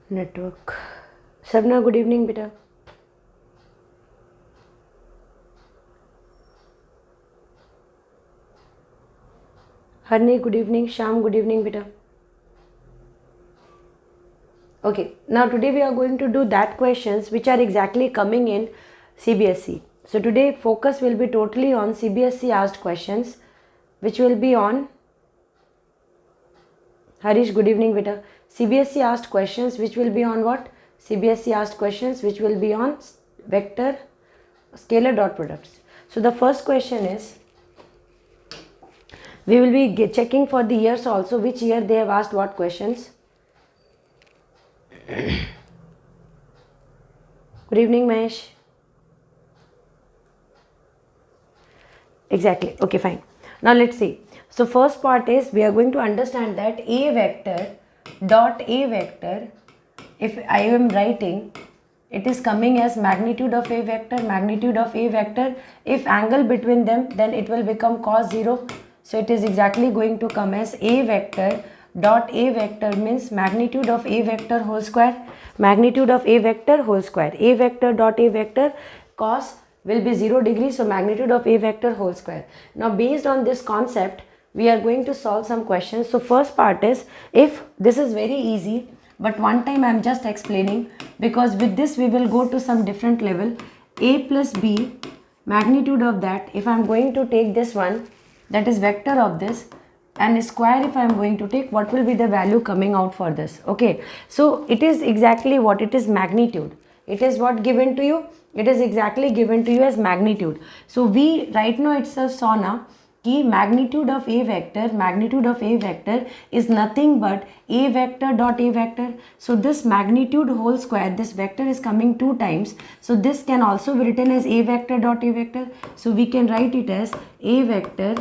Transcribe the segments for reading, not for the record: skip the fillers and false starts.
Network. Sabna, good evening, beta. Harni, good evening. Sham, good evening, beta. Okay, now today we are going to do that questions which are exactly coming in CBSE. So today focus will be totally on CBSE asked questions, which will be on Harish, good evening, beta. CBSE asked questions which will be on what? CBSE asked questions which will be on vector scalar dot products. So the first question is, we will be checking for the years also, which year they have asked what questions. Good evening, Mahesh. Exactly. Okay, fine. Now let's see. So first part is, we are going to understand that a vector dot a vector, if I am writing, it is coming as magnitude of a vector, magnitude of a vector. If angle between them, then it will become cos 0. So it is exactly going to come as a vector dot a vector means magnitude of a vector whole square, magnitude of a vector whole square. A vector dot a vector cos will be 0 degrees, so magnitude of a vector whole square. Now based on this concept, we are going to solve some questions. So first part is, if this is very easy, but one time I am just explaining, because with this we will go to some different level. A plus b, magnitude of that, if I am going to take this one, that is vector of this, and square if I am going to take, what will be the value coming out for this? Okay, so it is exactly what? It is magnitude. It is what given to you? It is exactly given to you as magnitude. So we right now itself saw now कि magnitude of a vector is nothing but a vector dot a vector. So this magnitude whole square, this vector is coming 2 times. So this can also be written as a vector dot a vector. So we can write it as a vector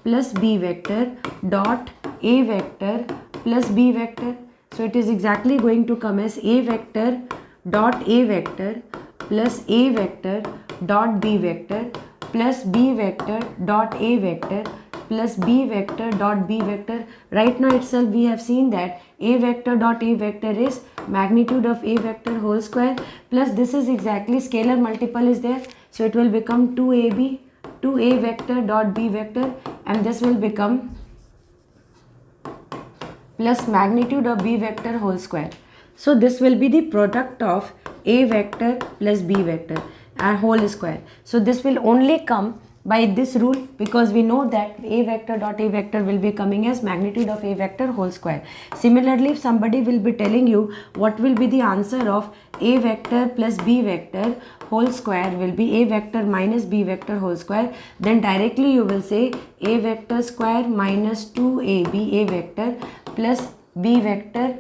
plus b vector dot a vector plus b vector. So it is exactly going to come as a vector dot a vector plus a vector dot b vector plus b vector dot a vector plus b vector dot b vector. Right now itself we have seen that a vector dot a vector is magnitude of a vector whole square, plus this is exactly scalar multiple is there, so it will become 2ab, 2a vector dot b vector, and this will become plus magnitude of b vector whole square. So this will be the product of a vector plus b vector and whole square. So this will only come by this rule, because we know that a vector dot a vector will be coming as magnitude of a vector whole square. Similarly, if somebody will be telling you what will be the answer of a vector plus b vector whole square will be a vector minus b vector whole square, then directly you will say a vector square minus 2ab a vector plus b vector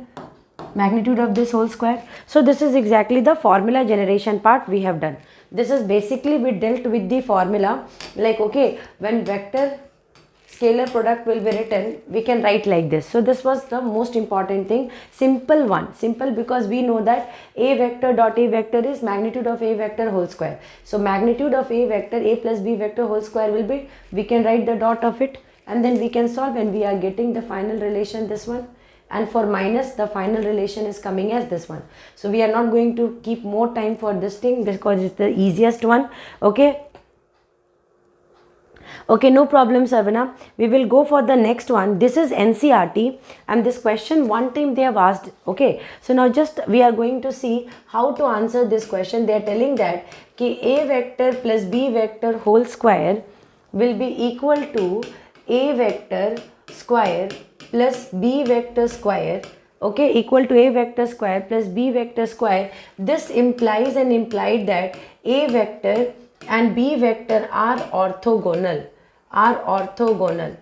magnitude of this whole square. So this is exactly the formula generation part we have done. This is basically we dealt with the formula, like okay, when vector scalar product will be written, we can write like this. So this was the most important thing, simple one, simple, because we know that a vector dot a vector is magnitude of a vector whole square. So magnitude of a vector, a plus b vector whole square will be, we can write the dot of it, and then we can solve, and we are getting the final relation, this one. And for minus, the final relation is coming as this one. So we are not going to keep more time for this thing because it's the easiest one. Okay, okay, no problem, Savana. We will go for the next one. This is NCRT, and this question one time they have asked. Okay, so now just we are going to see how to answer this question. They are telling that ki a vector plus b vector whole square will be equal to a vector square plus b vector square, okay, equal to a vector square plus b vector square. This implies and implied that a vector and b vector are orthogonal, are orthogonal,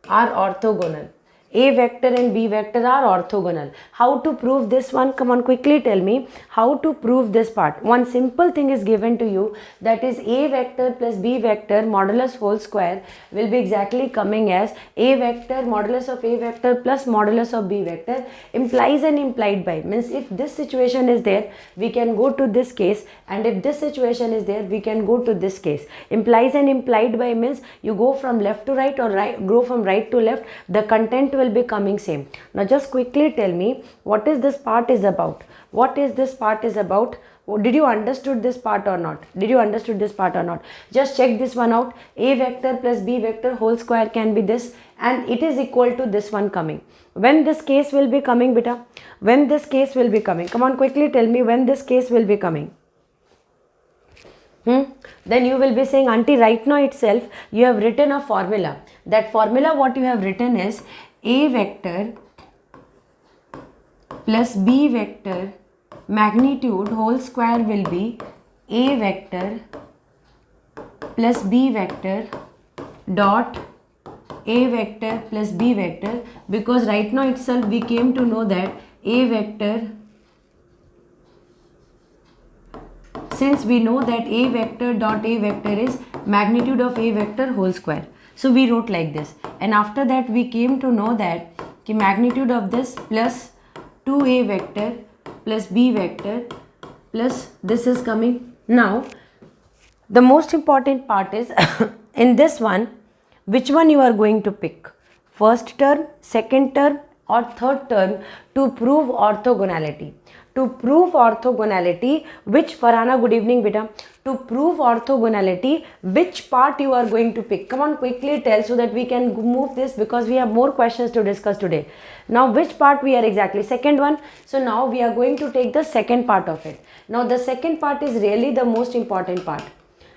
are orthogonal. A vector and b vector are orthogonal. How to prove this one? Come on, quickly tell me how to prove this part. One simple thing is given to you, that is a vector plus b vector modulus whole square will be exactly coming as a vector modulus of a vector plus modulus of b vector. Implies and implied by means if this situation is there, we can go to this case, and if this situation is there, we can go to this case. Implies and implied by means you go from left to right or go from right to left. The content will will be coming same. Now just quickly tell me what is this part is about. What is this part is about? Did you understood this part or not? Did you understood this part or not? Just check this one out. A vector plus b vector whole square can be this, and it is equal to this one coming. When this case will be coming, beta? When this case will be coming? Come on, quickly tell me when this case will be coming. Then you will be saying, auntie, right now itself you have written a formula. That formula what you have written is a vector plus b vector magnitude whole square will be a vector plus b vector dot a vector plus b vector, because right now itself we came to know that a vector, since we know that a vector dot a vector is magnitude of a vector whole square. So we wrote like this, and after that we came to know that the magnitude of this plus 2a vector plus b vector plus this is coming. Now the most important part is in this one, which one you are going to pick, first term, second term or third term, to prove orthogonality. To prove orthogonality, which, Farhana, good evening beta, to prove orthogonality, which part you are going to pick? Come on, quickly tell so that we can move this, because we have more questions to discuss today. Now which part we are exactly? Second one. So now we are going to take the second part of it. Now the second part is really the most important part.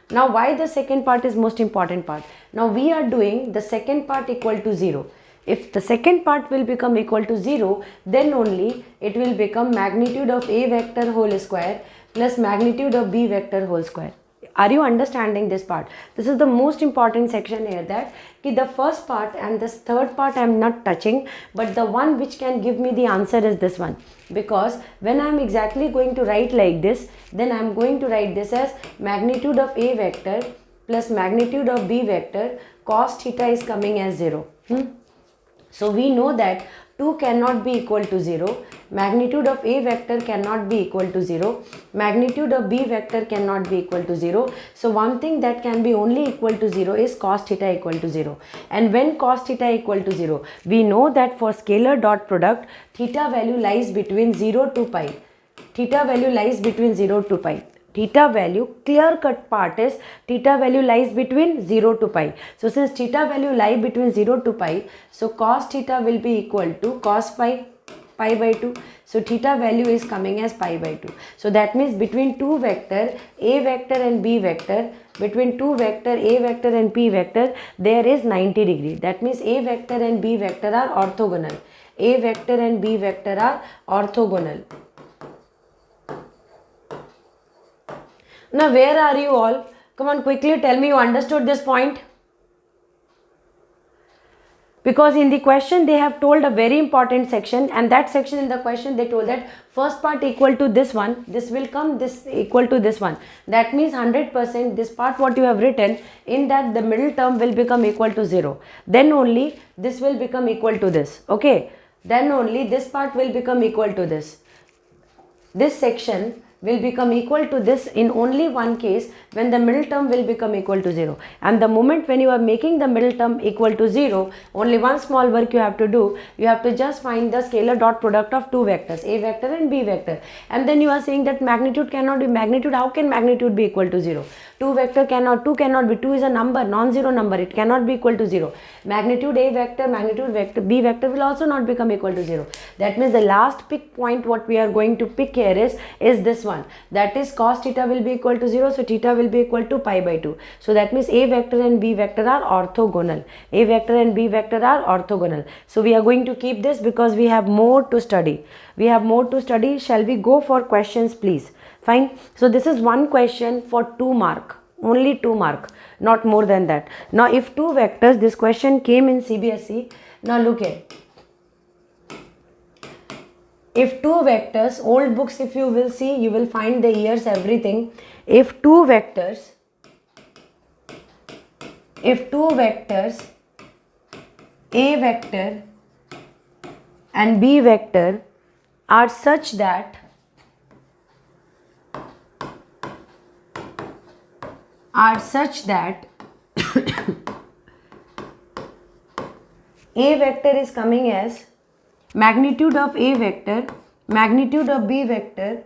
Now why the second part is most important part? Now we are doing the second part equal to 0. If the second part will become equal to 0, then only it will become magnitude of a vector whole square plus magnitude of b vector whole square. Are you understanding this part? This is the most important section here, that the first part and this third part I am not touching, but the one which can give me the answer is this one. Because when I am exactly going to write like this, then I am going to write this as magnitude of a vector plus magnitude of b vector cos theta is coming as 0. So we know that 2 cannot be equal to 0, magnitude of a vector cannot be equal to 0, magnitude of b vector cannot be equal to 0. So one thing that can be only equal to 0 is cos theta equal to 0. And when cos theta equal to 0, we know that for scalar dot product, theta value lies between 0 to pi. Theta value lies between 0 to pi. Theta value, clear cut part is theta value lies between 0 to pi. So since theta value lies between 0 to pi, so cos theta will be equal to cos pi by 2. So theta value is coming as pi by 2. So that means between two vector a vector and b vector, between two vector a vector and p vector, there is 90 degree. That means a vector and b vector are orthogonal. A vector and b vector are orthogonal. Now where are you all? Come on, quickly tell me you understood this point. Because in the question they have told a very important section, and that section in the question they told that first part equal to this one, this will come this equal to this one. That means 100% this part what you have written, in that the middle term will become equal to 0. Then only this will become equal to this. Okay. Then only this part will become equal to this. This section will become equal to this in only one case, when the middle term will become equal to 0. And the moment when you are making the middle term equal to 0, only one small work you have to do. You have to just find the scalar dot product of two vectors, a vector and b vector. And then you are saying that magnitude cannot be magnitude. How can magnitude be equal to 0? 2 vector cannot, 2 cannot be, 2 is a number, non-zero number, it cannot be equal to 0. Magnitude a vector, magnitude vector b vector will also not become equal to 0. That means the last pick point what we are going to pick here is this one, that is cos theta will be equal to 0, so theta will be equal to pi by 2. So that means a vector and b vector are orthogonal. A vector and b vector are orthogonal. So we are going to keep this because we have more to study. We have more to study. Shall we go for questions, please? Fine. So this is one question for 2 mark. Only 2 mark, not more than that. Now if two vectors, this question came in CBSE. Now look here. If two vectors, old books if you will see, you will find the years, everything. If two vectors, a vector and b vector are such that A vector is coming as magnitude of A vector, magnitude of B vector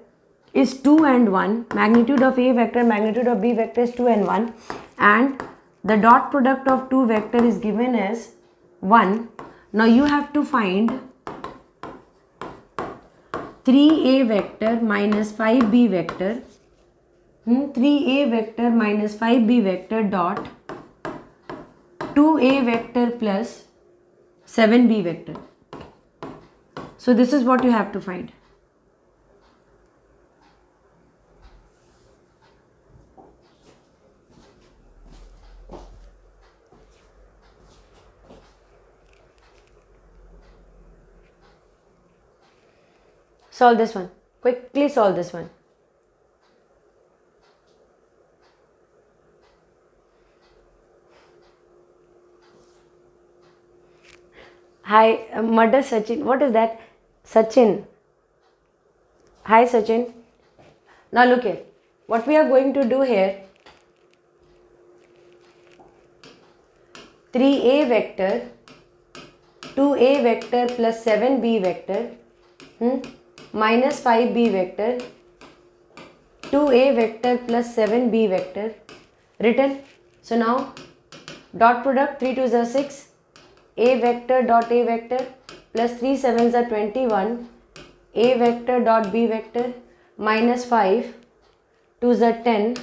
is 2 and 1. Magnitude of A vector, magnitude of B vector is 2 and 1. And the dot product of two vector is given as 1. Now you have to find 3A vector minus 5B vector. 3A vector minus 5B vector dot 2A vector plus 7B vector. So this is what you have to find. Solve this one. Quickly solve this one. Hi, Murder Sachin. What is that? Sachin. Hi, Sachin. Now look here. What we are going to do here, 3A vector, 2A vector plus 7B vector, minus 5B vector, 2A vector plus 7B vector, written. So now, dot product 3 2s are 6, A vector dot A vector plus 3 7s are 21, A vector dot B vector minus 5, 2s are 10.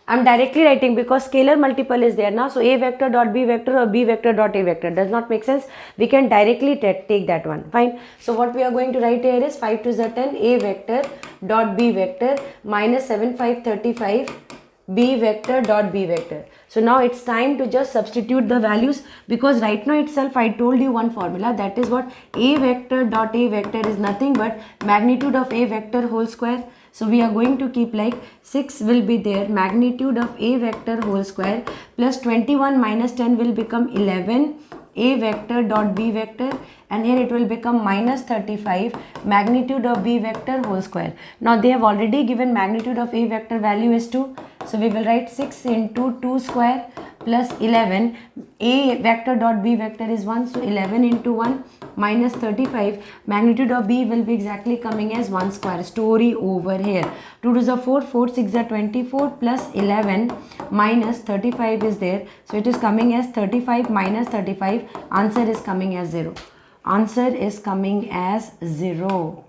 I am directly writing because scalar multiple is there now. So A vector dot B vector or B vector dot A vector does not make sense. We can directly take that one. Fine. So what we are going to write here is 5 2s are 10, A vector dot B vector minus 7 5 35, B vector dot B vector. So now it's time to just substitute the values, because right now itself I told you one formula, that is what A vector dot A vector is nothing but magnitude of A vector whole square. So we are going to keep like 6 will be there, magnitude of A vector whole square plus 21 minus 10 will become 11, A vector dot B vector, and here it will become minus 35, magnitude of B vector whole square. Now they have already given magnitude of A vector value is 2. So we will write 6 into 2 square plus 11. A vector dot B vector is 1. So 11 into 1 minus 35. Magnitude of B will be exactly coming as 1 square. Story over here. 2 to the 4, 4 6 are 24 plus 11 minus 35 is there. So it is coming as 35 minus 35. Answer is coming as 0. Answer is coming as 0.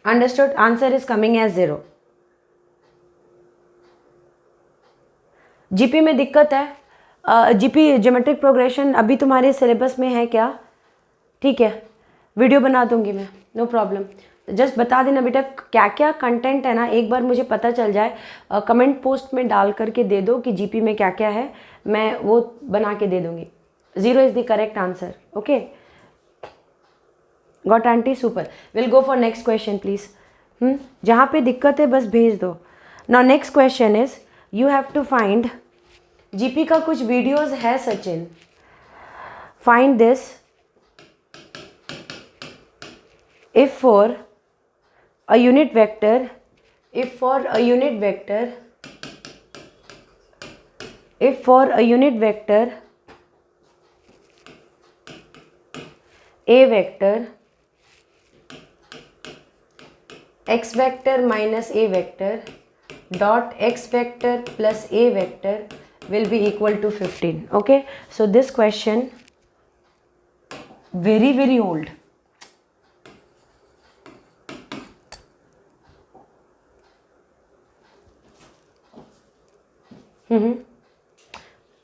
Understood? Answer is coming as 0. GP में दिक्कत है? GP geometric progression अभी तुम्हारे syllabus में है क्या? ठीक है, वीडियो बना दूंगी मैं, नो प्रॉब्लम. जस्ट बता देना बेटा क्या क्या कंटेंट है ना, एक बार मुझे पता चल जाए. कमेंट पोस्ट में डाल करके दे दो कि जीपी में क्या क्या है, मैं वो बना के दे दूंगी. 0 is the correct answer. Okay, got auntie, super. Will go for next question please. जहाँ पे दिक्कत है बस भेज दो. Now next question is you have to find, GP का कुछ वीडियोस है Sachin, find this. If for a unit vector, if for a unit vector, if for a unit vector A vector, x vector minus A vector dot x vector plus A vector will be equal to 15. Okay, so this question very old.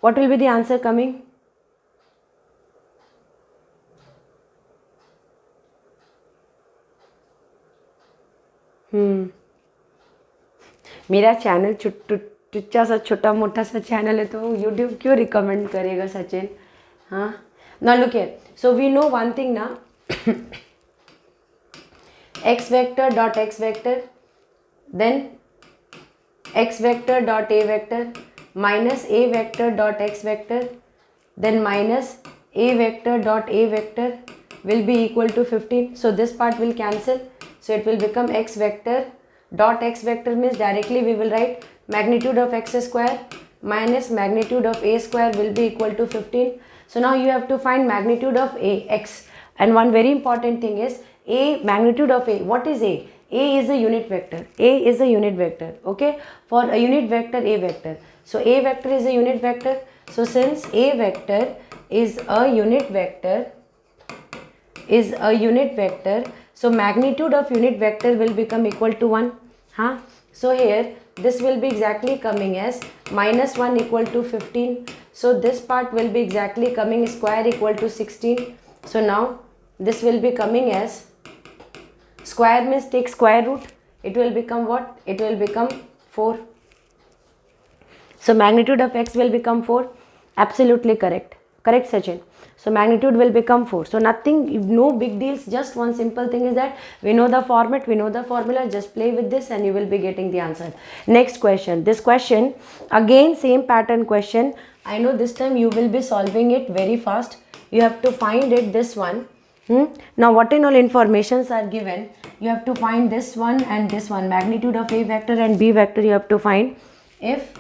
What will be the answer coming? मेरा channel टुच्चा सा छोटा मोटा सा channel है तो YouTube क्यों recommend करेगा सचिन? हाँ, now look here. So we know one thing ना, x vector dot x vector, then x vector dot A vector minus A vector dot x vector, then minus A vector dot A vector will be equal to 15. So this part will cancel. So it will become x vector dot x vector means directly we will write magnitude of x square minus magnitude of a square will be equal to 15. So now you have to find magnitude of a, x. And one very important thing is a, magnitude of a. What is a? A is a unit vector. A is a unit vector. Okay. For a unit vector, a vector. So a vector is a unit vector. So since a vector is a unit vector, so magnitude of unit vector will become equal to 1. So here this will be exactly coming as minus 1 equal to 15. So this part will be exactly coming square equal to 16. So now this will be coming as square means take square root. It will become what? It will become 4. So magnitude of x will become 4. Absolutely correct. Correct, Sachin. So magnitude will become 4. So nothing, no big deals. Just one simple thing is that we know the format, we know the formula. Just play with this and you will be getting the answer. Next question. This question, again same pattern question. I know this time you will be solving it very fast. You have to find it, this one. Now what in all informations are given? You have to find this one and this one. Magnitude of a vector and b vector you have to find. If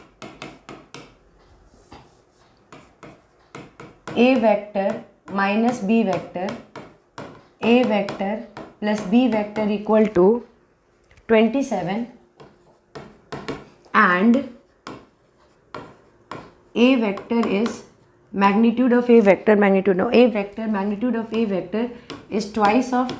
a vector minus b vector, a vector plus b vector equal to 27, and a vector is magnitude of a vector, magnitude of a vector is twice of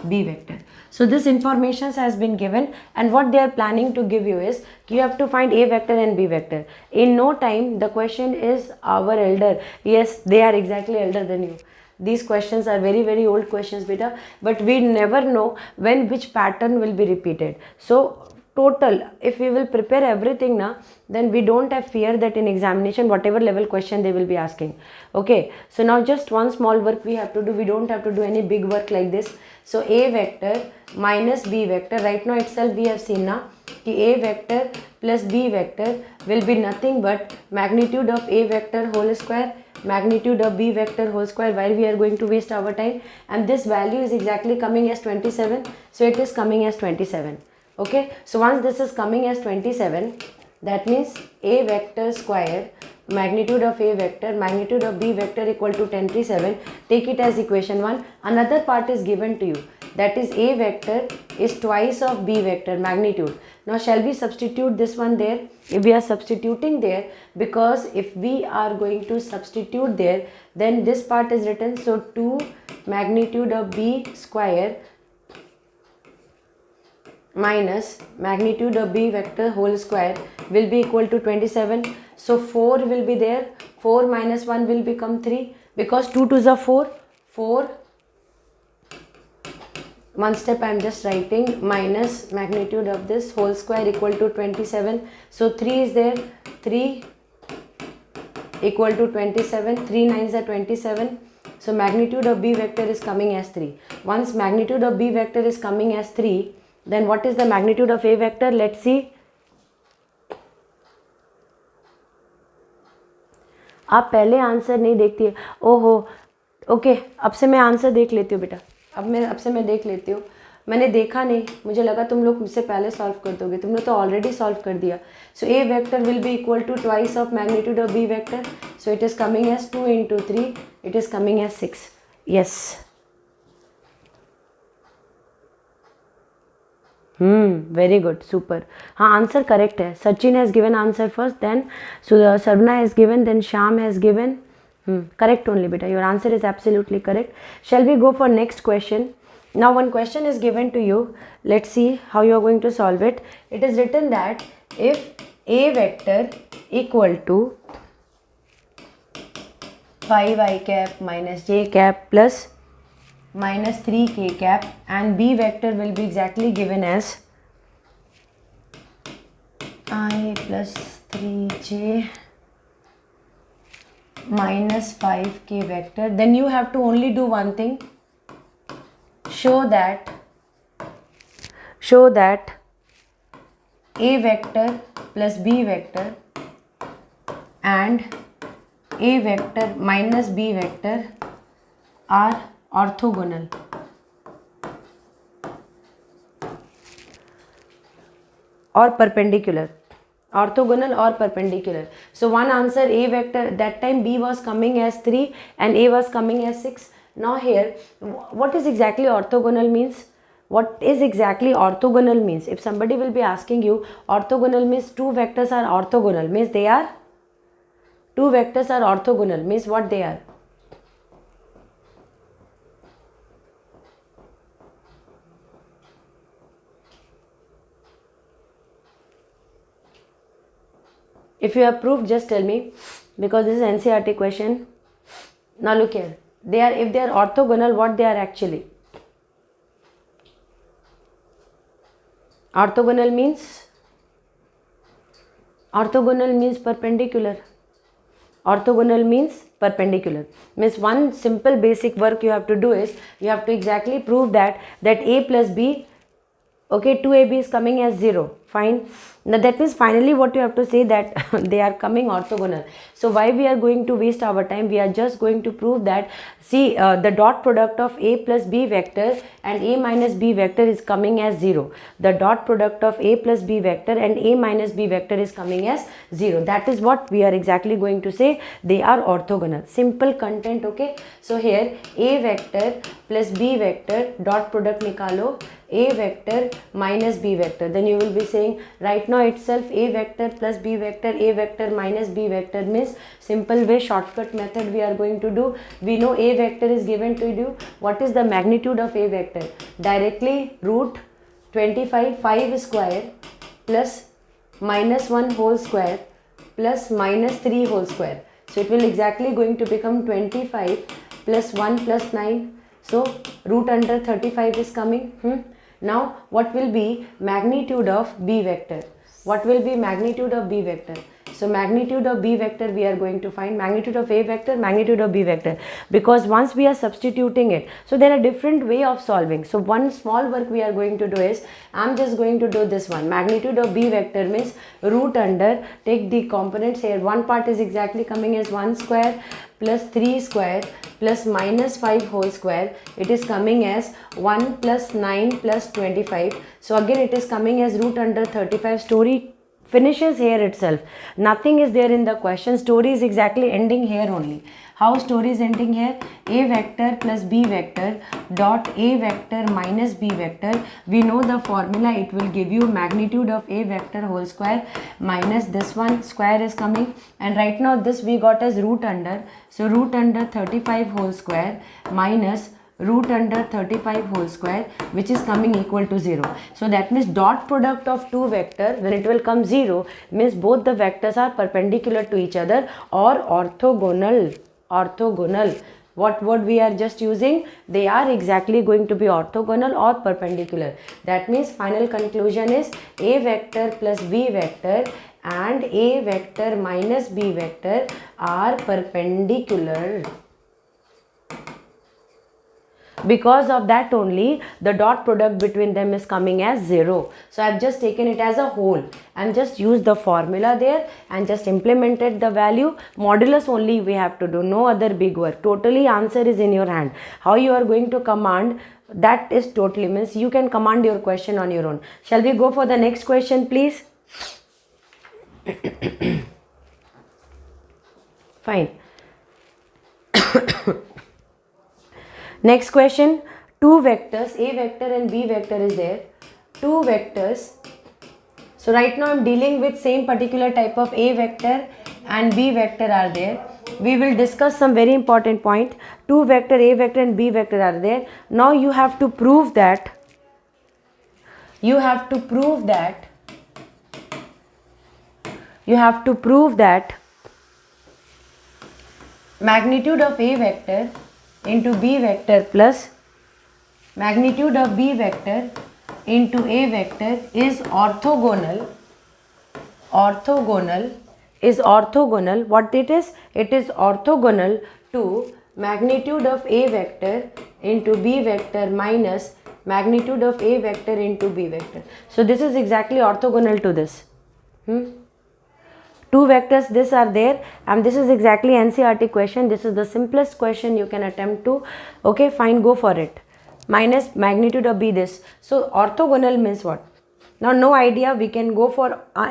b vector. So this information has been given, and what they are planning to give you is you have to find a vector and b vector. In no time the question is our elder. Yes, they are exactly elder than you. These questions are very, very old questions, beta, but we never know when which pattern will be repeated. So total, if we will prepare everything now, then we don't have fear that in examination whatever level question they will be asking. Okay, so now just one small work we have to do. We don't have to do any big work like this. So a vector minus b vector, right now itself we have seen now कि a vector plus b vector will be nothing but magnitude of a vector whole square, magnitude of b vector whole square. While we are going to waste our time, and this value is exactly coming as 27. So it is coming as 27. Okay, so once this is coming as 27, that means a vector square magnitude of a vector magnitude of b vector equal to 27. Take it as equation 1. Another part is given to you, that is a vector is twice of b vector magnitude. Now shall we substitute this one there? If we are substituting there, because if we are going to substitute there, then this part is written, so 2 magnitude of b square minus magnitude of b vector whole square will be equal to 27. So 4 will be there. 4 minus 1 will become 3, because 2 to the 4. 4, one step I am just writing, minus magnitude of this whole square equal to 27. So 3 is there. 3 equal to 27. 3 9s are 27. So magnitude of b vector is coming as 3. Once magnitude of b vector is coming as 3, then what is the magnitude of a vector? Let's see. आप पहले answer नहीं देखती है. ओहो, okay, अब से मैं answer देख लेती हूँ बेटा. अब से मैं देख लेती हूँ. मैंने देखा नहीं, मुझे लगा तुम लोग मुझसे पहले सॉल्व कर दोगे. तुमने तो ऑलरेडी सॉल्व कर दिया. So A vector will be equal to twice of magnitude of B vector. So it is coming as 2 into 3. It is coming as 6. Yes. Very good, super. हाँ, आंसर करेक्ट है. Sachin has given answer first, then Saravana has given, then Shyam has given. Correct only, beta. Your answer is absolutely correct. Shall we go for next question? Now one question is given to you. Let's see how you are going to solve it. It is written that if a vector equal to 5i cap minus j cap plus minus 3k cap, and b vector will be exactly given as I plus 3j minus 5k vector, then you have to only do one thing. Show that a vector plus b vector and a vector minus b vector are orthogonal. Or perpendicular. Orthogonal or perpendicular. So one answer A vector, that time B was coming as 3 and A was coming as 6. Now here, what is exactly orthogonal means? What is exactly orthogonal means? If somebody will be asking you, orthogonal means two vectors are orthogonal, means they are, two vectors are orthogonal, means what they are? If you have proof, just tell me, because this is NCERT question. Now look here, they are, if they are orthogonal, what they are actually? Orthogonal means perpendicular. Orthogonal means perpendicular. Means one simple basic work you have to do is, you have to exactly prove that A plus B, okay, 2AB is coming as 0. Fine. Now that means finally what you have to say, that they are coming orthogonal. So why we are going to waste our time? We are just going to prove that, see, the dot product of A plus B vector and A minus B vector is coming as 0. The dot product of A plus B vector and A minus B vector is coming as 0. That is what we are exactly going to say, they are orthogonal. Simple content, okay. So here A vector plus B vector dot product nikalo, A vector minus B vector. Then you will be saying, right now itself A vector plus B vector, A vector minus B vector means, simple way, shortcut method we are going to do. We know A vector is given to you. What is the magnitude of A vector? Directly root 25 5 square plus minus 1 whole square plus minus 3 whole square. So it will exactly going to become 25 plus 1 plus 9. So root under 35 is coming. Now what will be magnitude of B vector? What will be magnitude of B vector? So magnitude of B vector we are going to find, magnitude of A vector, magnitude of B vector, because once we are substituting it, so there are different way of solving. So one small work we are going to do is, I am just going to do this one. Magnitude of B vector means root under, take the components here, one part is exactly coming as 1 square plus 3 square plus minus 5 whole square. It is coming as 1 plus 9 plus 25. So again it is coming as root under 35. Story finishes here itself. Nothing is there in the question. Story is exactly ending here only. How story is ending here? A vector plus B vector dot A vector minus B vector. We know the formula. It will give you magnitude of A vector whole square minus this one square is coming. And right now this we got as root under. So root under 35 whole square minus root under 35 whole square, which is coming equal to 0. So that means dot product of two vectors, when it will come 0, means both the vectors are perpendicular to each other or orthogonal. Orthogonal. What word we are just using? They are exactly going to be orthogonal or perpendicular. That means final conclusion is A vector plus B vector and A vector minus B vector are perpendicular. Because of that only the dot product between them is coming as 0. So I have just taken it as a whole and just used the formula there and just implemented the value. Modulus only we have to do, no other big work. Totally answer is in your hand. How you are going to command, that is totally, means you can command your question on your own. Shall we go for the next question, please? Fine. Next question, two vectors, A vector and B vector is there. Two vectors. So right now I am dealing with same particular type of A vector and B vector are there. We will discuss some very important point. Two vector, A vector and B vector are there. Now you have to prove that, magnitude of A vector into B vector plus magnitude of B vector into A vector is orthogonal. Is orthogonal. What it is? It is orthogonal to magnitude of A vector into B vector minus magnitude of A vector into B vector. So this is exactly orthogonal to this. Two vectors, this are there, and this is exactly NCERT question. This is the simplest question you can attempt to. Okay, fine, go for it. Minus magnitude of B this. So orthogonal means what? Now no idea, we can go for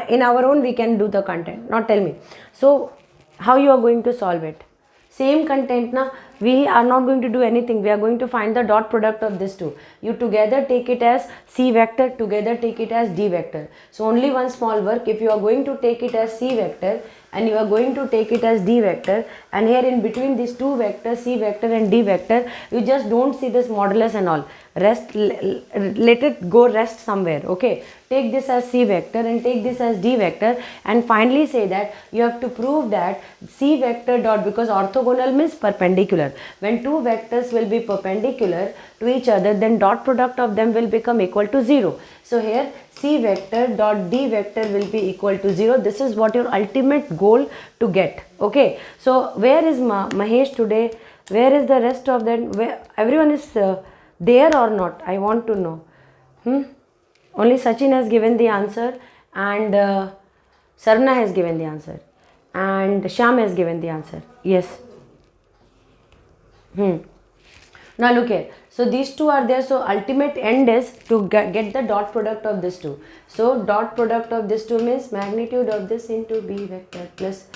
in our own, we can do the content. Now tell me, so how you are going to solve it? Same content na, we are not going to do anything, we are going to find the dot product of this two. You together take it as c vector, together take it as d vector. So only one small work, if you are going to take it as c vector and you are going to take it as d vector, and here in between these two vectors c vector and d vector, you just don't see this modulus and all, rest, let it go rest somewhere. Okay, take this as c vector and take this as d vector, and finally say that you have to prove that c vector dot, because orthogonal means perpendicular, when two vectors will be perpendicular to each other, then dot product of them will become equal to 0. So here c vector dot d vector will be equal to 0. This is what your ultimate goal to get. Okay, so where is Mahesh today? Where is the rest of them? Where everyone is there or not? I want to know. Only Sachin has given the answer, and Sarna has given the answer, and Sham has given the answer. Yes. Now look here. So these two are there. So ultimate end is to get the dot product of this two. So dot product of this two means magnitude of this into b vector plus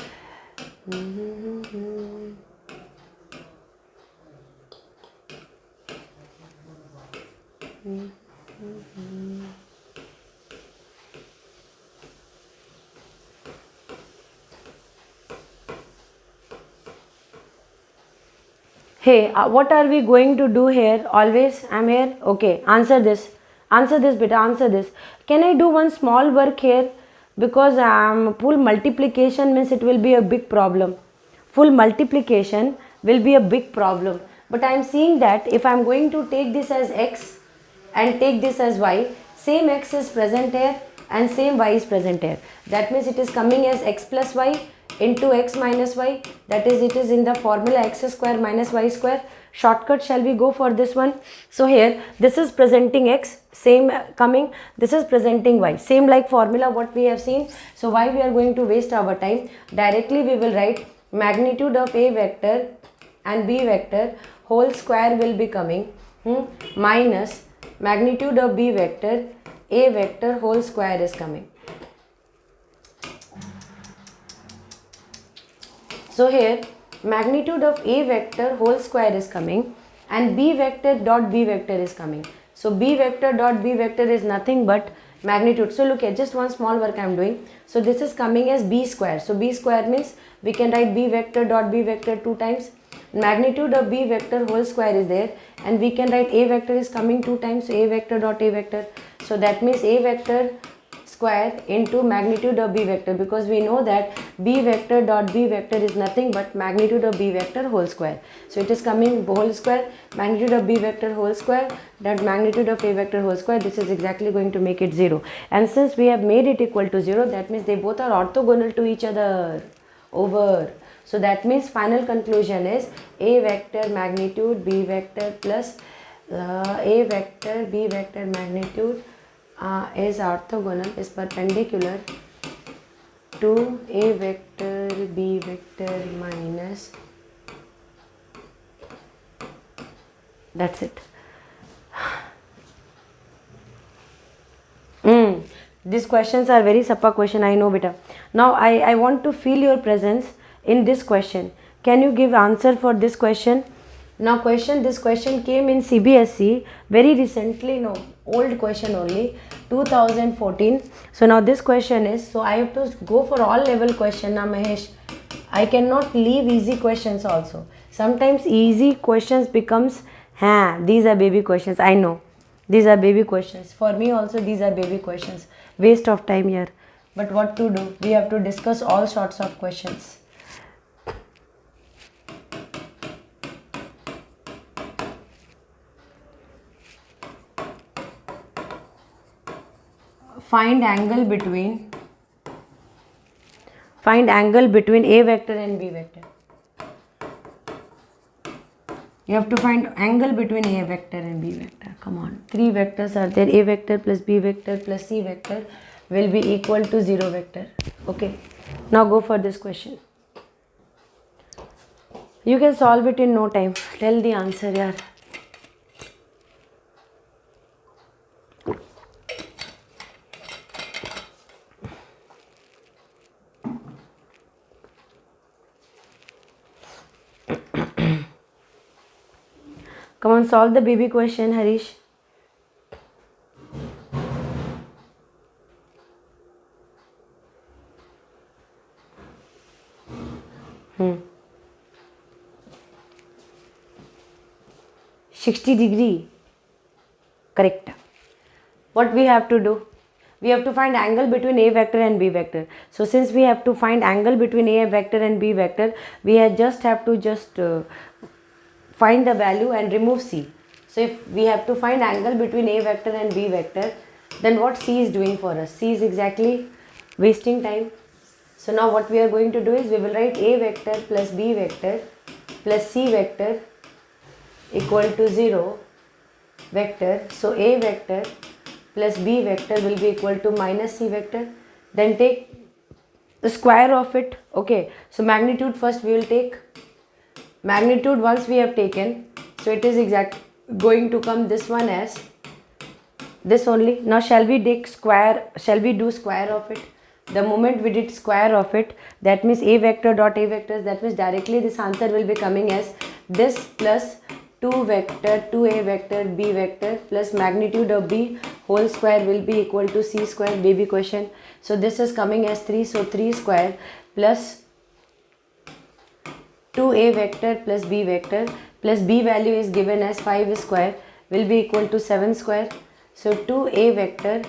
Hey, what are we going to do here? Always, I'm here. Okay, answer this. Answer this, beta. Answer this. Can I do one small work here? Because full multiplication means it will be a big problem. Full multiplication will be a big problem. But I'm seeing that if I'm going to take this as x and take this as y, same x is present here and same y is present here. That means it is coming as x plus y into x minus y, that is, it is in the formula x square minus y square. Shortcut shall we go for this one? So here this is presenting x, same coming, this is presenting y, same like formula what we have seen. So why we are going to waste our time? Directly we will write magnitude of a vector and b vector whole square will be coming minus magnitude of b vector, a vector whole square is coming. So here magnitude of a vector whole square is coming and b vector dot b vector is coming. So b vector dot b vector is nothing but magnitude. So look at just one small work I am doing. So this is coming as b square. So b square means we can write b vector dot b vector 2 times. Magnitude of b vector whole square is there, and we can write a vector is coming 2 times. So a vector dot a vector. So that means a vector square into magnitude of b vector, because we know that b vector dot b vector is nothing but magnitude of b vector whole square. So it is coming whole square, magnitude of b vector whole square, that magnitude of a vector whole square, this is exactly going to make it 0. And since we have made it equal to 0, that means they both are orthogonal to each other. Over. So that means final conclusion is a vector magnitude b vector plus a vector b vector magnitude is orthogonal, is perpendicular to a vector b vector minus, that's it. These questions are very suppa question, I know beta. Now I want to feel your presence in this question. Can you give answer for this question? Now this question came in CBSE very recently, no, old question only, 2014. So now this question is, so I have to go for all level question now Mahesh. I cannot leave easy questions also. Sometimes easy questions becomes, these are baby questions, I know. These are baby questions. For me also these are baby questions. Waste of time here. But what to do? We have to discuss all sorts of questions. Find angle between a vector and b vector. You have to find angle between a vector and b vector. Come on, 3 vectors are there. A vector plus b vector plus c vector will be equal to 0 vector. Okay, now go for this question. You can solve it in no time. Tell the answer, yaar. Come on, solve the baby question, Harish. Hmm. 60 degree. Correct. What we have to do? We have to find angle between A vector and B vector. So since we have to find angle between A vector and B vector, we have to find the value and remove C. So if we have to find angle between A vector and B vector, then what C is doing for us? C is exactly wasting time. So now what we are going to do is we will write A vector plus B vector plus C vector equal to 0 vector. So A vector plus B vector will be equal to minus C vector. Then take the square of it. Okay, so magnitude first we will take. Magnitude once we have taken, so it is going to come this one as this only. Now shall we do square of it? The moment we did square of it, that means A vector dot A vectors, that means directly this answer will be coming as this plus 2 vector 2A vector B vector plus magnitude of B whole square will be equal to C square, baby question. So this is coming as 3, so 3 square plus 2A vector plus B vector plus B value is given as 5 square will be equal to 7 square. So 2A vector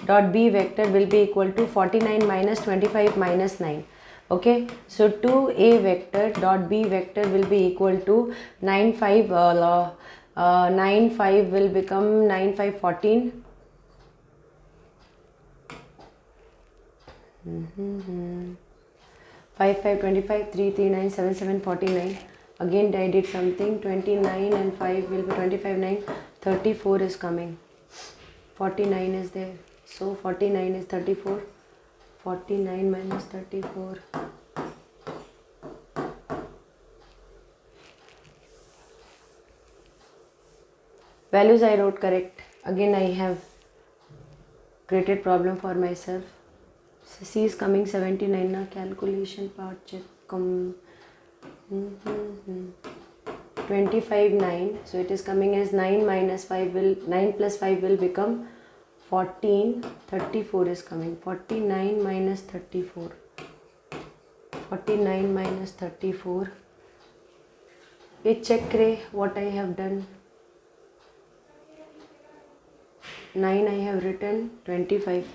dot B vector will be equal to 49 minus 25 minus 9. Okay, so 2A vector dot B vector will be equal to 9 5 will become 9 5 14. 5 5 25 3 3 9 7 7 49. Again I did something. 29 and 5 will be 25 9. 34 is coming. 49 is there. So 49 is 34. 49 minus 34. Values I wrote correct. Again I have created problem for myself. So C is coming 79 na, calculation part check. 25 9. So it is coming as 9 minus 5 will 9 plus 5 will become 14. 34 is coming. 49 minus 34. 49 minus 34. ये check करे what I have done. 9 I have written. 25.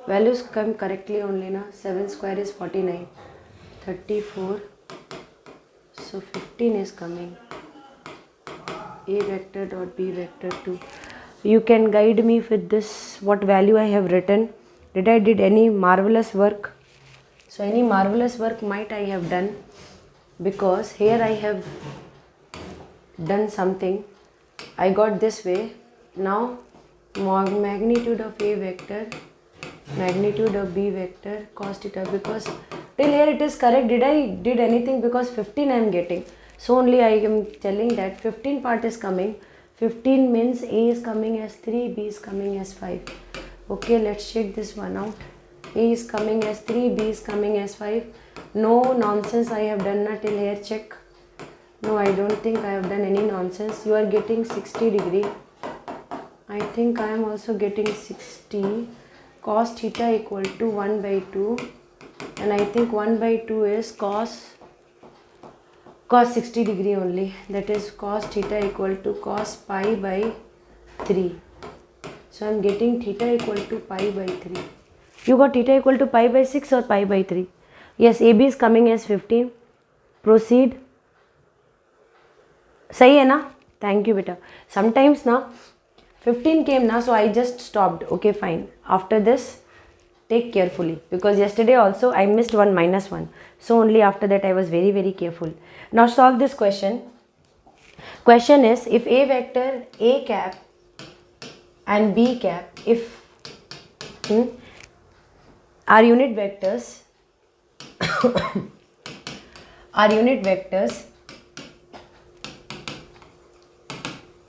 Values come correctly only na. 7 square is 49. 34. So 15 is coming. A vector dot B vector 2. You can guide me with this, what value I have written. Did I did any marvelous work? So any marvelous work might I have done, because here I have done something. I got this way. Now magnitude of A vector, magnitude of B vector, cos theta, because till here it is correct. Did I did anything? Because 15 I am getting. So only I am telling that 15 part is coming. 15 means A is coming as 3, B is coming as 5. Okay, let's check this one out. A is coming as 3, B is coming as 5. No nonsense I have done not till here, check. No, I don't think I have done any nonsense. You are getting 60 degree. I think I am also getting 60. Cos theta equal to 1 by 2. And I think 1 by 2 is cos 60 degree only, that is cos theta equal to cos pi by 3. So I am getting theta equal to pi by 3. You got theta equal to pi by 6 or pi by 3? Yes, AB is coming as 15. Proceed. सही है ना? Thank you beta. Sometimes na 15 came na, so I just stopped. Okay, fine. After this, take carefully, because yesterday also I missed one minus 1. So only after that I was very, very careful. Now solve this question. Question is, if A vector A cap and B cap, if are unit vectors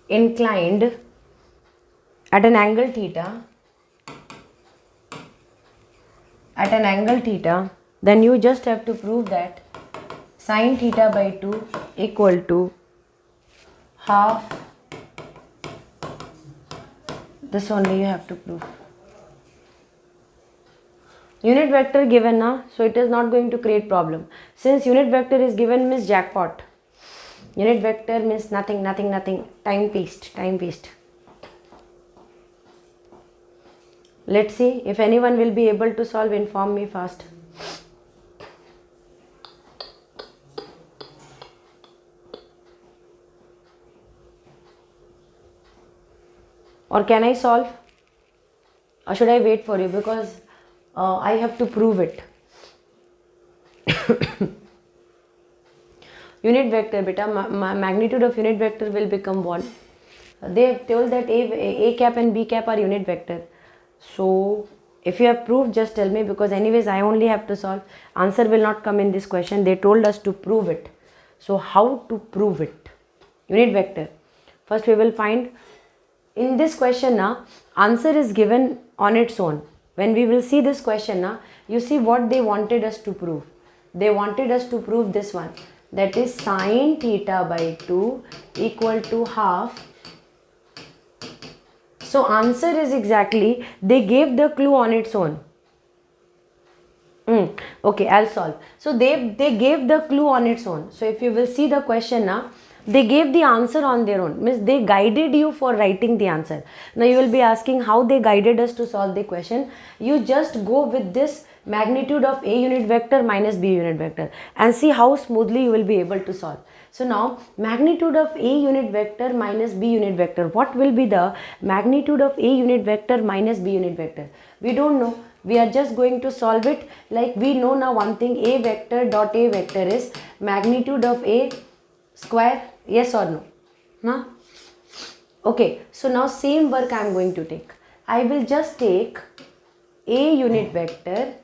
inclined at an angle theta, then you just have to prove that sin theta by 2 equal to half This only you have to prove. Unit vector given now, so it is not going to create problem. Since unit vector is given means jackpot. Unit vector means nothing. Time waste. Let's see if anyone will be able to solve. Inform me fast. Or can I solve? Or should I wait for you? Because I have to prove it. Unit vector, beta, magnitude of unit vector will become 1. They have told that A cap and B cap are unit vector. So if you have proved, just tell me, because anyways I only have to solve. Answer will not come in this question. They told us to prove it. So how to prove it? Unit vector. First we will find, in this question now, answer is given on its own. When we will see this question now, you see what they wanted us to prove. They wanted us to prove this one. That is sine theta by 2 equal to half. So answer is exactly, they gave the clue on its own. Okay, I'll solve. So they gave the clue on its own. So if you will see the question now, they gave the answer on their own. Means they guided you for writing the answer. Now you will be asking how they guided us to solve the question. You just go with this magnitude of A unit vector minus B unit vector and see how smoothly you will be able to solve. So now magnitude of A unit vector minus B unit vector. What will be the magnitude of A unit vector minus B unit vector? We don't know. We are just going to solve it. Like we know now one thing, A vector dot A vector is magnitude of A square. Yes or no? Huh? Okay, so now same work I am going to take. I will just take A unit vector,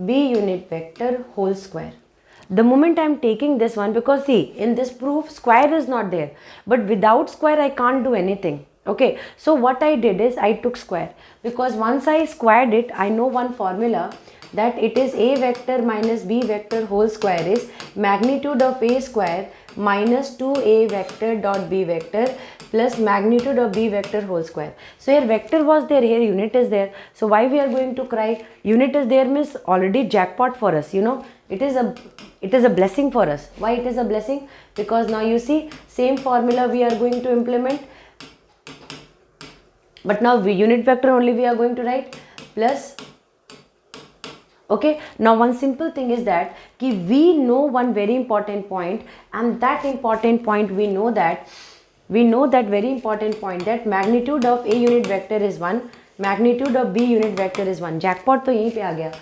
B unit vector whole square. The moment I am taking this one, because see, in this proof square is not there, but without square I can't do anything. Okay, so what I did is I took square, because once I squared it, I know one formula, that it is A vector minus B vector whole square is magnitude of A square minus 2A vector dot B vector plus magnitude of B vector whole square. So here vector was there, here unit is there. So why we are going to cry? Unit is there means already jackpot for us, you know. It is a blessing for us. Why it is a blessing? Because now you see, same formula we are going to implement. But now unit vector only we are going to write plus. Okay, now one simple thing is that we know one very important point, and that important point we know that very important point, that magnitude of A unit vector is 1, magnitude of B unit vector is 1. Jackpot तो यहीं पे आ गया.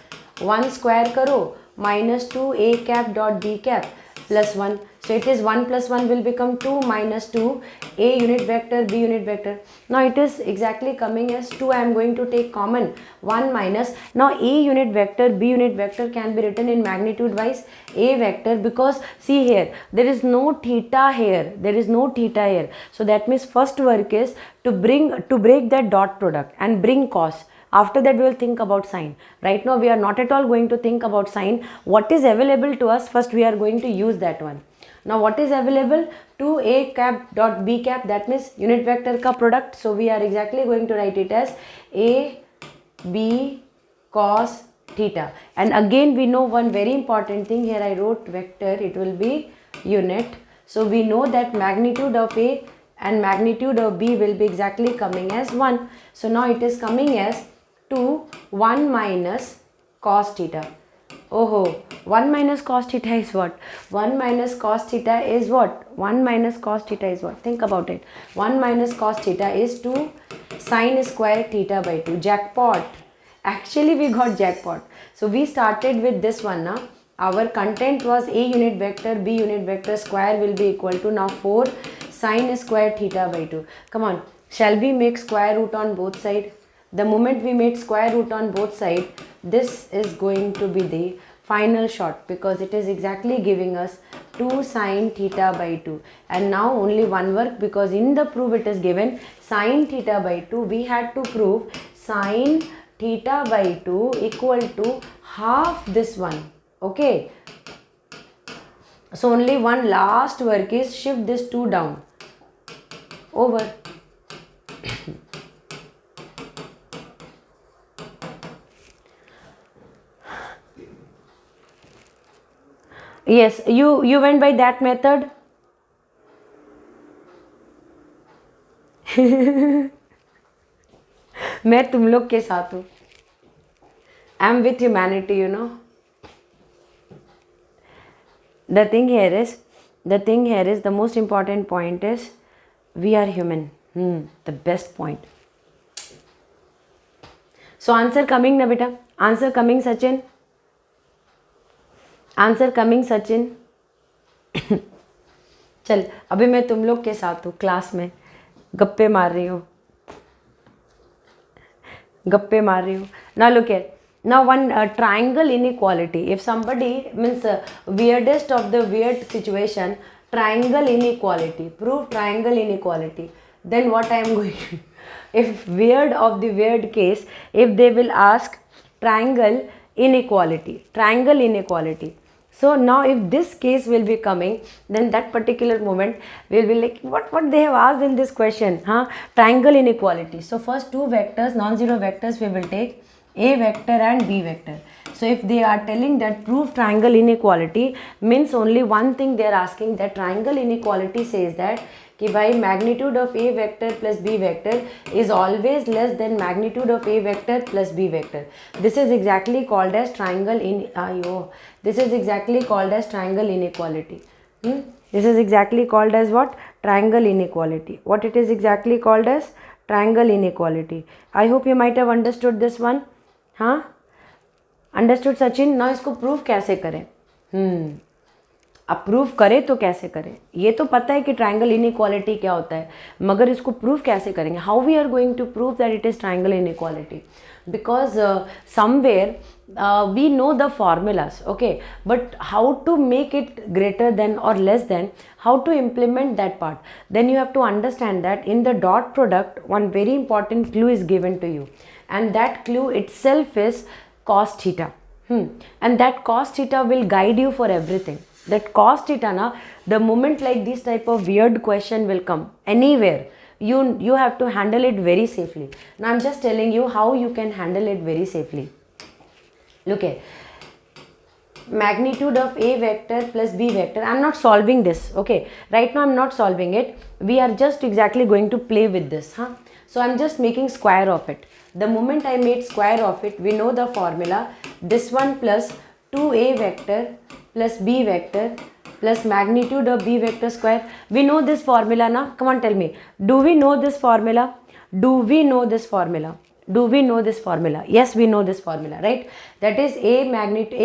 1 square करो minus 2 A cap dot B cap plus 1. So it is 1 plus 1 will become 2 minus 2 A unit vector B unit vector. Now it is exactly coming as 2. I am going to take common 1 minus. Now A unit vector B unit vector can be written in magnitude wise A vector, because see here there is no theta here. There is no theta here. So that means first work is to break that dot product and bring cos. After that we will think about sine. Right now we are not at all going to think about sine. What is available to us, first we are going to use that one. Now what is available? 2A cap dot B cap, that means unit vector ka product. So we are exactly going to write it as A B cos theta. And again we know one very important thing. Here I wrote vector, it will be unit. So we know that magnitude of A and magnitude of B will be exactly coming as 1. So now it is coming as 1 minus cos theta. Oh, 1 minus cos theta is what? 1 minus cos theta is what? 1 minus cos theta is what? Think about it. 1 minus cos theta is 2 sine square theta by 2. Jackpot. Actually we got jackpot. So we started with this one now. Our content was A unit vector B unit vector square will be equal to now 4 sine square theta by 2. Come on. Shall we make square root on both sides? The moment we made square root on both sides, this is going to be the final shot, because it is exactly giving us 2 sine theta by 2. And now only one work, because in the proof it is given sine theta by 2. We had to prove sine theta by 2 equal to half this one. Okay. So only one last work is shift this 2 down. Over. Yes, you went by that method. मैं तुम लोग के साथ हूँ. I am with humanity, you know. The thing here is the most important point is we are human. The best point. So answer coming na beta. Answer coming Sachin. Answer coming Sachin. चल अभी मैं तुम लोग के साथ हूँ class में गप्पे मार रही हूँ now look at now one triangle inequality. If somebody means weirdest of the weird situation, triangle inequality, prove triangle inequality, then what I am going to if weird of the weird case, if they will ask triangle inequality. So now if this case will be coming, then that particular moment will be like what they have asked in this question, triangle inequality. So first two vectors, non-zero vectors, we will take a vector and b vector. So if they are telling that prove triangle inequality, means only one thing they are asking, that triangle inequality says that कि भाई magnitude of a vector plus b vector is always less than magnitude of a vector plus b vector. This is exactly called as triangle this is exactly called as triangle inequality. This is exactly called as what? Triangle inequality. What it is exactly called as? Triangle inequality. I hope you might have understood this one. Understood Sachin? Now इसको prove कैसे करें? अब proof करें तो कैसे करें? ये तो पता है कि ट्रायंगल इनइक्वालिटी क्या होता है, मगर इसको प्रूफ कैसे करेंगे? How we are going to prove that it is triangle inequality? Because somewhere we know the formulas, okay, but how to make it greater than or less than, how to implement that part, then you have to understand that in the dot product one very important clue is given to you, and that clue itself is cos theta. And that cos theta will guide you for everything. That cos theta na, the moment like this type of weird question will come anywhere, you have to handle it very safely. Now I'm just telling you how you can handle it very safely. Look at magnitude of a vector plus b vector. I'm not solving this, okay, right now I'm not solving it. We are just exactly going to play with this, so I'm just making square of it. The moment I made square of it, we know the formula. This one plus 2a vector plus b vector plus magnitude of b vector square. We know this formula na? Come on, tell me. Do we know this formula? Do we know this formula? Do we know this formula? Yes, we know this formula, right? That is a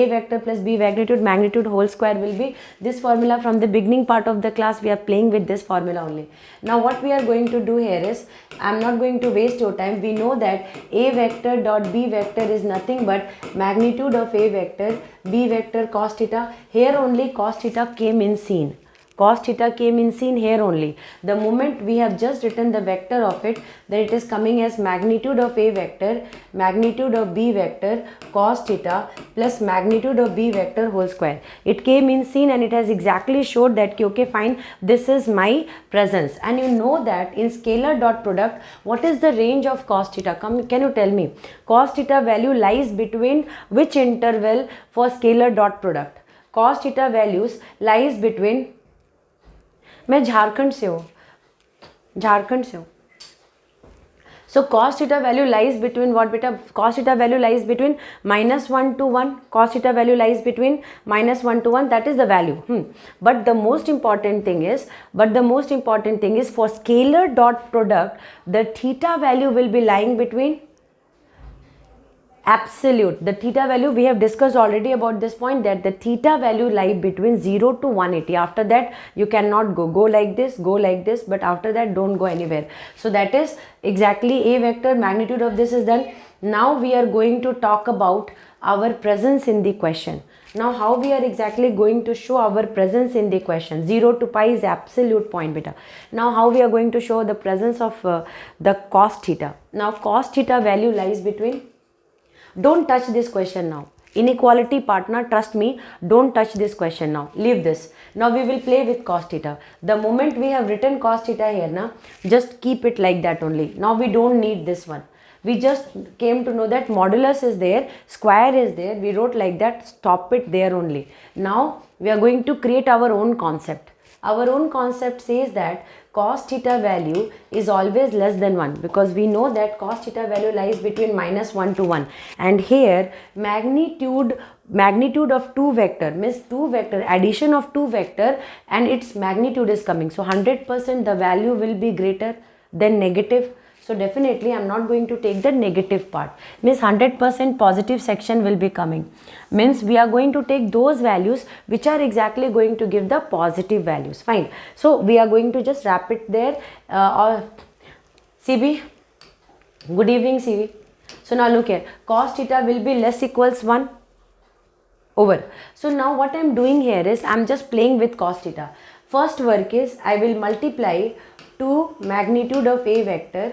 vector plus b magnitude whole square will be this formula. From the beginning part of the class we are playing with this formula only. Now what we are going to do here is, I am not going to waste your time. We know that a vector dot b vector is nothing but magnitude of a vector b vector cos theta. Here only cos theta came in scene. Cos theta came in scene here only. The moment we have just written the vector of it, that it is coming as magnitude of a vector, magnitude of b vector, cos theta plus magnitude of b vector whole square. It came in scene and it has exactly showed that okay fine, this is my presence. And you know that in scalar dot product, what is the range of cos theta? Can you tell me? Cos theta value lies between which interval for scalar dot product? Cos theta values lies between, मैं झारखंड से हूँ. So cos theta value lies between what beta? Cos theta value lies between -1 to 1. Cos theta value lies between -1 to 1. That is the value. But the most important thing is, for scalar dot product, the theta value will be lying between absolute. The theta value, we have discussed already about this point, that the theta value lie between 0 to 180. After that you cannot go like this, but after that don't go anywhere. So that is exactly a vector. Magnitude of this is done. Now we are going to talk about our presence in the question. Now how we are exactly going to show our presence in the question? 0 to pi is absolute point beta. Now how we are going to show the presence of the cos theta? Now cos theta value lies between, don't touch this question now. Inequality partner, trust me, don't touch this question now. Leave this. Now we will play with cos theta. The moment we have written cos theta here, just keep it like that only. Now we don't need this one. We just came to know that modulus is there, square is there. We wrote like that, stop it there only. Now we are going to create our own concept. Our own concept says that cos theta value is always less than 1, because we know that cos theta value lies between -1 to 1, and here magnitude of 2 vector means 2 vector addition of 2 vector and its magnitude is coming, so 100% the value will be greater than negative. So definitely I am not going to take the negative part, means 100% positive section will be coming, means we are going to take those values which are exactly going to give the positive values. Fine, so we are going to just wrap it there. CB, good evening CB. So now look here, cos theta will be less equals 1 over. So now what I am doing here is I am just playing with cos theta. First work is I will multiply to magnitude of A vector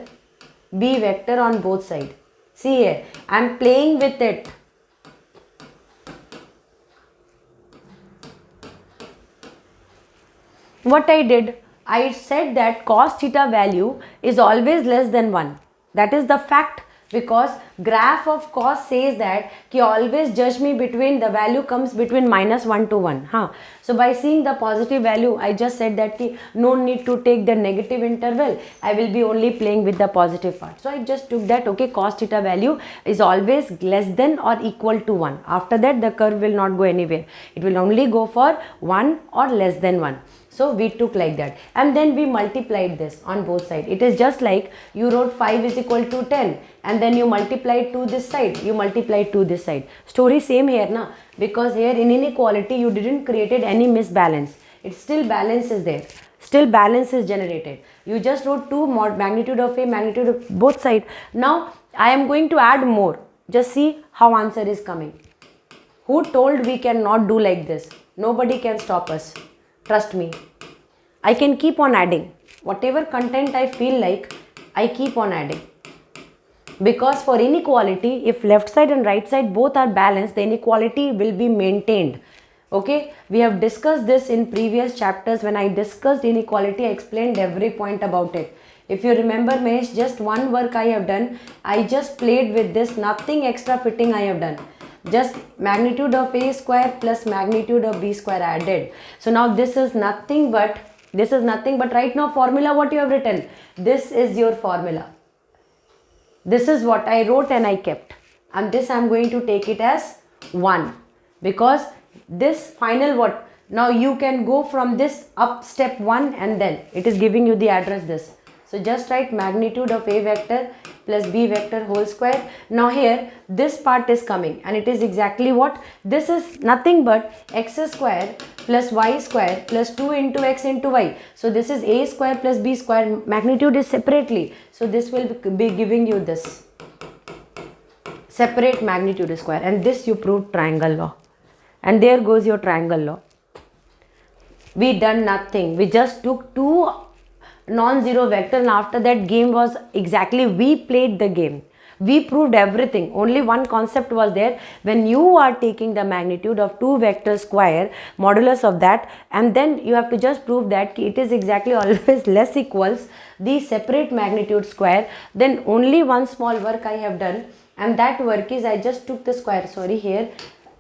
B vector on both sides. See here, I am playing with it. What I did, I said that cos theta value is always less than 1. That is the fact, because graph of cos says that कि always judge me between the value comes between -1 to 1. So by seeing the positive value, I just said that कि no need to take the negative interval. I will be only playing with the positive part. So I just took that, okay, cos theta value is always less than or equal to 1. After that the curve will not go anywhere. It will only go for 1 or less than 1. So we took like that, and then we multiplied this on both sides. It is just like you wrote 5 is equal to 10 and then you multiplied to this side, you multiplied to this side. Story same here na, because here in inequality you didn't created any misbalance. It still balance is there, still balance is generated. You just wrote 2 mod magnitude of A, magnitude of both side. Now I am going to add more. Just see how answer is coming. Who told we cannot do like this? Nobody can stop us. Trust me, I can keep on adding. Whatever content I feel like, I keep on adding. Because for inequality, if left side and right side both are balanced, the inequality will be maintained. Okay, we have discussed this in previous chapters. When I discussed inequality, I explained every point about it. If you remember, Mesh, just one work I have done. I just played with this, nothing extra fitting I have done. Just magnitude of A square plus magnitude of B square added. So now this is nothing but right now formula what you have written. This is your formula. This is what I wrote and I kept. And this I am going to take it as 1. Because this final what? Now you can go from this up step 1 and then it is giving you the address this. So just write magnitude of A vector plus B vector whole square. Now here this part is coming and it is exactly what? This is nothing but x square plus y square plus 2 into x into y. So this is A square plus B square. Magnitude is separately. So this will be giving you this separate magnitude square, and this you proved triangle law. And there goes your triangle law. We done nothing. We just took 2 non-zero vector, and after that game was exactly, we played the game. We proved everything. Only one concept was there. When you are taking the magnitude of 2 vector square, modulus of that, and then you have to just prove that it is exactly always less equals the separate magnitude square. Then only one small work I have done, and that work is I just took the square. Sorry, here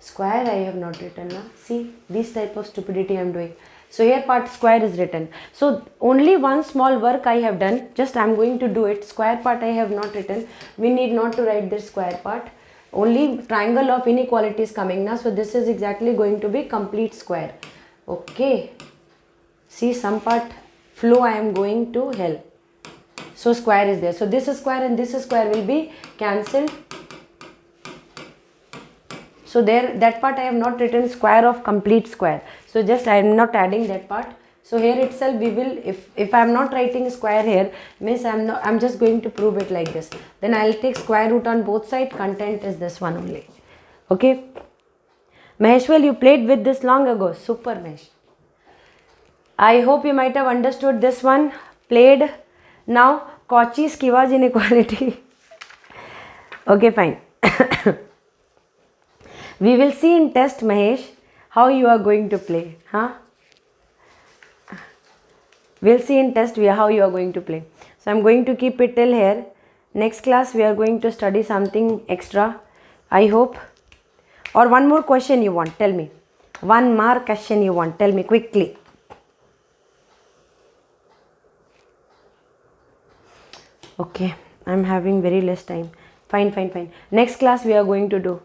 square I have not written now. See, this type of stupidity I am doing. So here part square is written. So only one small work I have done. Just I am going to do it. Square part I have not written. We need not to write this square part. Only triangle of inequality is coming now. So this is exactly going to be complete square. Okay. See, some part flow I am going to hell. So square is there. So this square and this square will be cancelled. So there, that part I have not written, square of complete square. So just I am not adding that part. So here itself we will, if I am not writing square here, means I am just going to prove it like this. Then I will take square root on both sides. Content is this one only. Okay. Maheshwal, you played with this long ago. Super, Mahesh. I hope you might have understood this one. Played. Now, Cauchy's Kiwa's inequality. Okay, fine. We will see in test, Mahesh, how you are going to play. We'll see in test how you are going to play. So I'm going to keep it till here. Next class we are going to study something extra, I hope. Or one more question you want, tell me. 1 mark question you want? Tell me quickly. Okay, I'm having very less time. Fine. Next class we are going to do